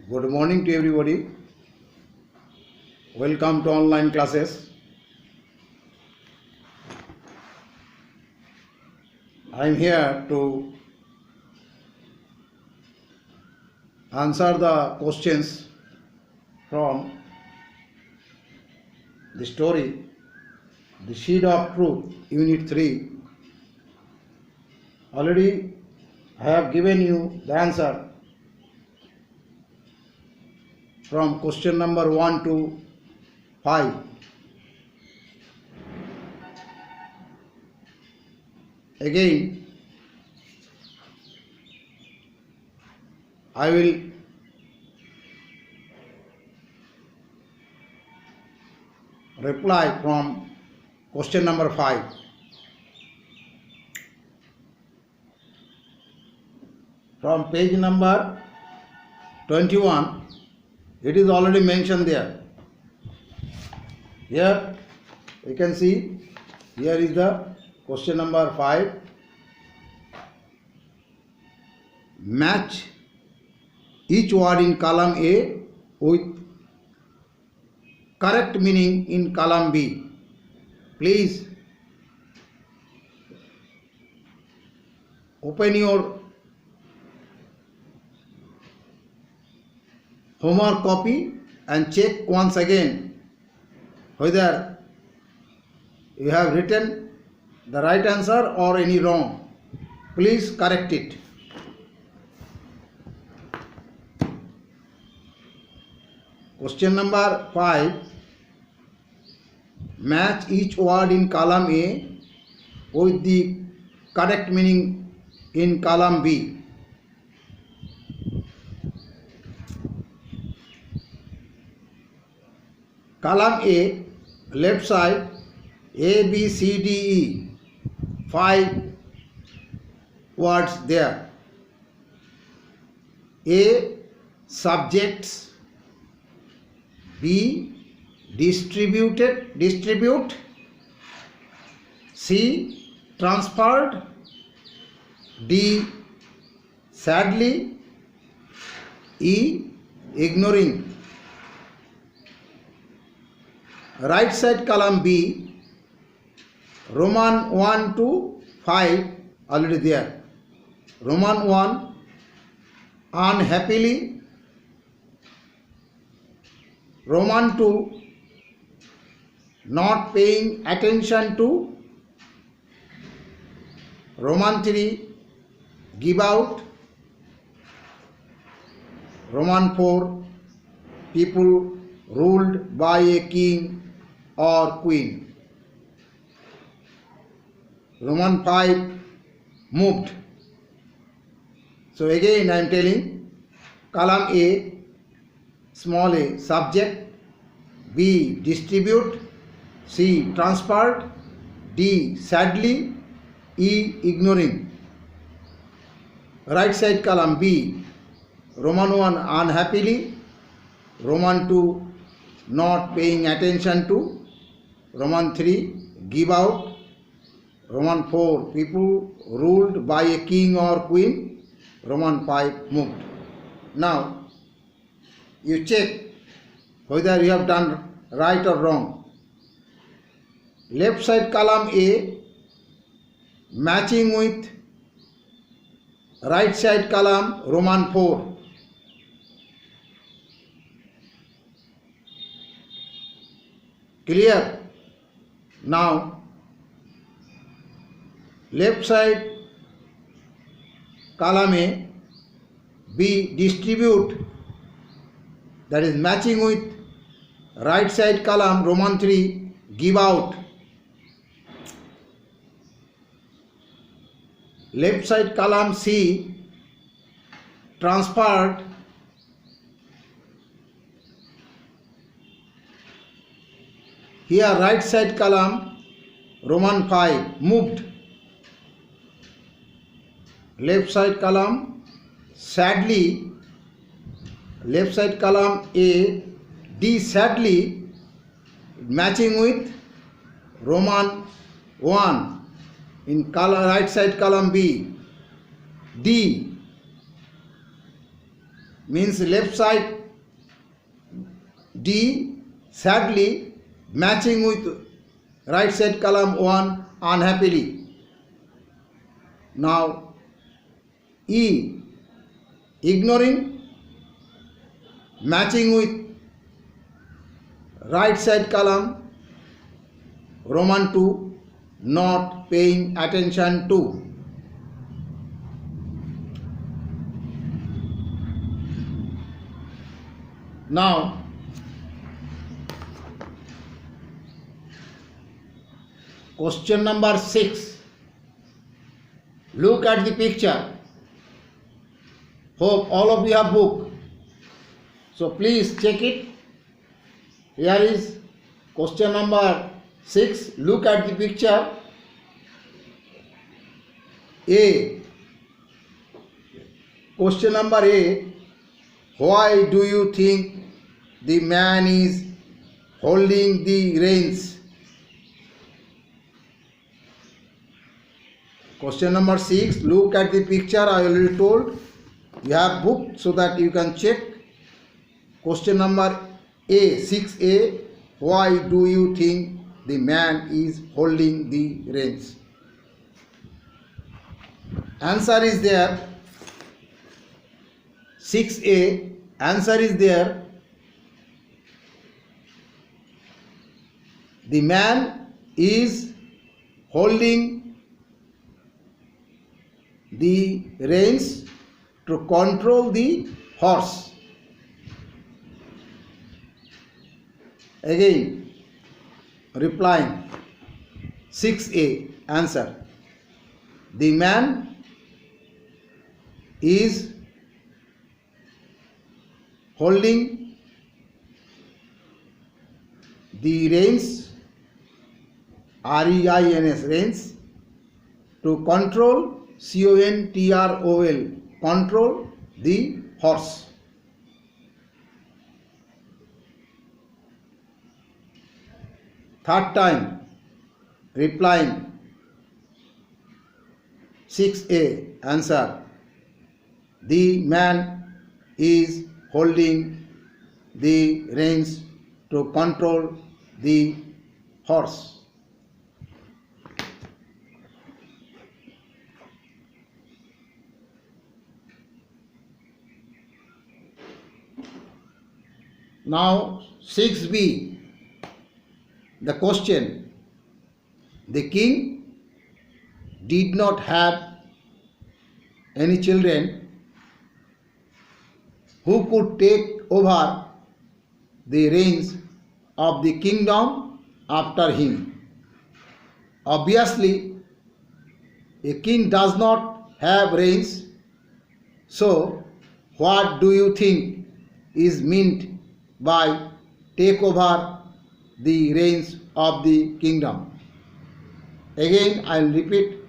Good morning to everybody. Welcome to online classes. I am here to answer the questions from the story The Seed of Truth, Unit 3. Already I have given you the answer from question number 1 to 5. Again, I will reply from question number 5. From page number 21, it is already mentioned there. Here you can see, here is the question number 5. Match each word in column A with correct meaning in column B. Please open your homework copy and check once again whether you have written the right answer or any wrong. Please correct it. Question number 5. Match each word in column A with the correct meaning in column B. Column A, left side, A, B, C, D, E, 5 words there. A, subjects. B, distribute. C, transferred. D, sadly. E, ignoring. Right side column B, Roman 1 to 5 already there. Roman 1, unhappily. Roman 2, not paying attention to. Roman 3, give out. Roman 4, people ruled by a king or queen. Roman 5, moved. So again I am telling, column A, small a, subject. B, distribute. C, transferred. D, sadly. E, ignoring. Right side column B, Roman 1, unhappily. Roman 2, not paying attention to. Roman 3, give out. Roman 4, people ruled by a king or queen. Roman 5, moved. Now you check whether you have done right or wrong. Left side column A, matching with right side column Roman 4. Clear? Now left side column A, B, distribute, that is matching with right side column Roman 3, give out. Left side column C, transferred. Here right side column Roman 5, moved. Left side column sadly. Left side column A, D, sadly, matching with Roman 1 in right side column B. D, means left side D, sadly, matching with right side column 1, unhappily. Now E, ignoring, matching with right side column Roman 2, not paying attention to. Now question number 6. Look at the picture. Hope all of you have book. So please check it. Here is question number 6. Look at the picture. A. Question number A. Why do you think the man is holding the reins? Question number 6. Look at the picture. I already told you have book so that you can check. Question number A, 6A. Why do you think the man is holding the reins? Answer is there. 6A. Answer is there. The man is holding the reins to control the horse. Again, replying 6A answer. The man is holding the reins, REINS, reins, to control, CONTROL, control the horse. Third time, replying 6A answer. The man is holding the reins to control the horse. Now 6B, the question. The king did not have any children who could take over the reins of the kingdom after him. Obviously, a king does not have reins. So, what do you think is meant by take over the reins of the kingdom? Again, I will repeat.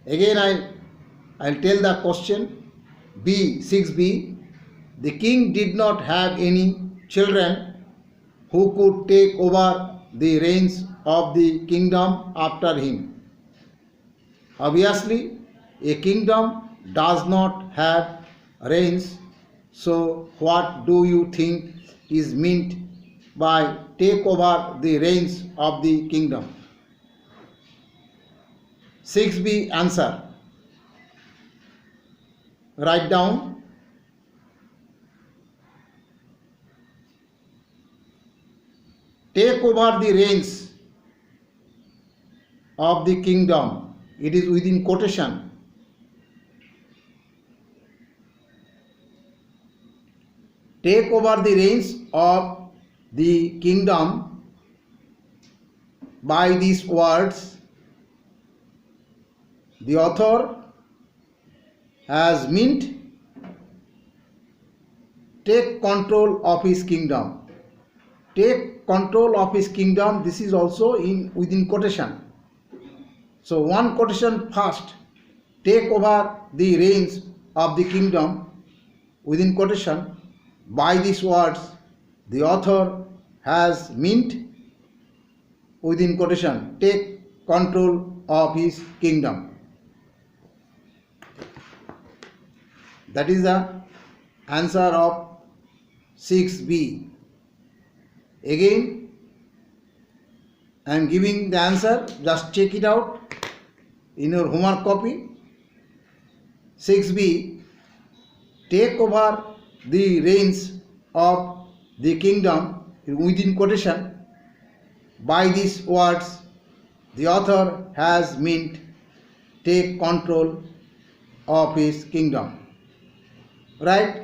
Again, I'll tell the question. B, 6B. The king did not have any children who could take over the reins of the kingdom after him. Obviously, a kingdom does not have reins. So, what do you think is meant by take over the reins of the kingdom? 6B answer. Write down. Take over the reins of the kingdom. It is within quotation. Take over the reins of the kingdom. By these words, the author has meant take control of his kingdom. Take control of his kingdom. This is also within quotation. So one quotation first. Take over the reins of the kingdom within quotation. By these words, the author has meant within quotation take control of his kingdom. That is the answer of 6B. Again, I am giving the answer, just check it out in your homework copy. 6B, take over the reins of the kingdom, within quotation. By these words, the author has meant take control of his kingdom. Right?